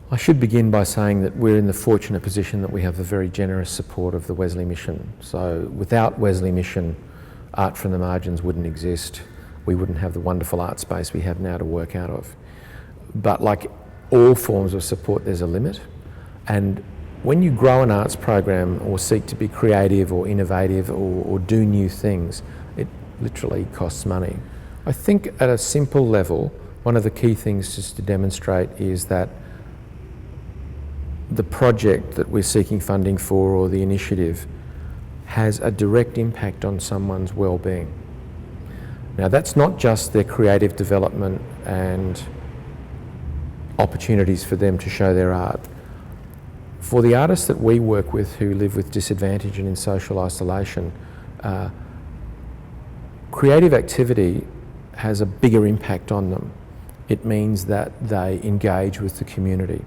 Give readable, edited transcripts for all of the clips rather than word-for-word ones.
I should begin by saying that we're in the fortunate position that we have the very generous support of the Wesley Mission. So without Wesley Mission, Art from the Margins wouldn't exist. We wouldn't have the wonderful art space we have now to work out of. But like all forms of support, there's a limit. And when you grow an arts program or seek to be creative or innovative or do new things, it literally costs money. I think at a simple level, one of the key things just to demonstrate is that the project that we're seeking funding for or the initiative has a direct impact on someone's well-being. Now that's not just their creative development and opportunities for them to show their art. For the artists that we work with who live with disadvantage and in social isolation, creative activity has a bigger impact on them. It means that they engage with the community.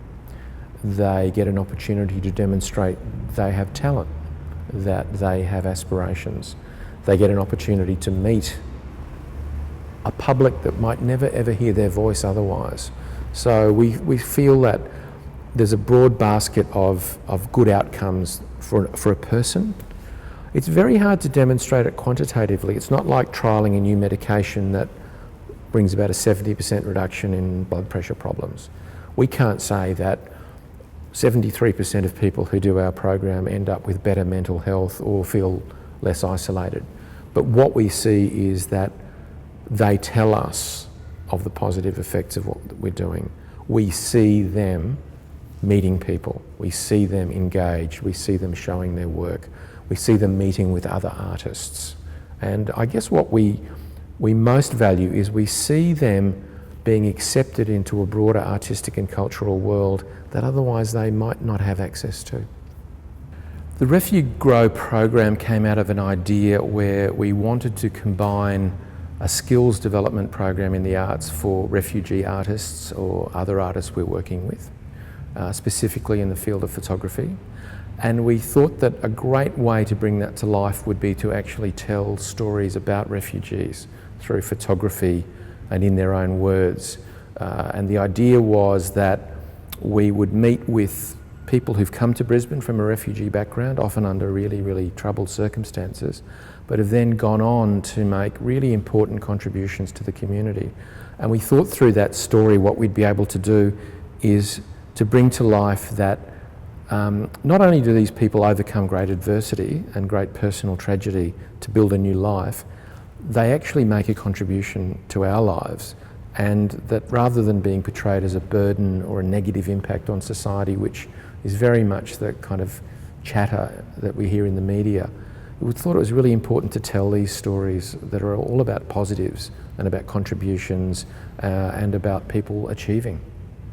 They get an opportunity to demonstrate they have talent, that they have aspirations. They get an opportunity to meet a public that might never ever hear their voice otherwise. So we feel that there's a broad basket of good outcomes for a person. It's very hard to demonstrate it quantitatively. It's not like trialling a new medication that brings about a 70% reduction in blood pressure problems. We can't say that 73% of people who do our program end up with better mental health or feel less isolated. But what we see is that they tell us of the positive effects of what we're doing. We see them meeting people. We see them engage. We see them showing their work. We see them meeting with other artists. And I guess what we most value is we see them being accepted into a broader artistic and cultural world that otherwise they might not have access to. The RefuGROW program came out of an idea where we wanted to combine a skills development program in the arts for refugee artists or other artists we're working with, specifically in the field of photography. And we thought that a great way to bring that to life would be to actually tell stories about refugees through photography and in their own words. And the idea was that we would meet with people who've come to Brisbane from a refugee background, often under really, really troubled circumstances, but have then gone on to make really important contributions to the community. And we thought through that story what we'd be able to do is to bring to life that not only do these people overcome great adversity and great personal tragedy to build a new life, they actually make a contribution to our lives, and that rather than being portrayed as a burden or a negative impact on society, which is very much the kind of chatter that we hear in the media, we thought it was really important to tell these stories that are all about positives and about contributions and about people achieving.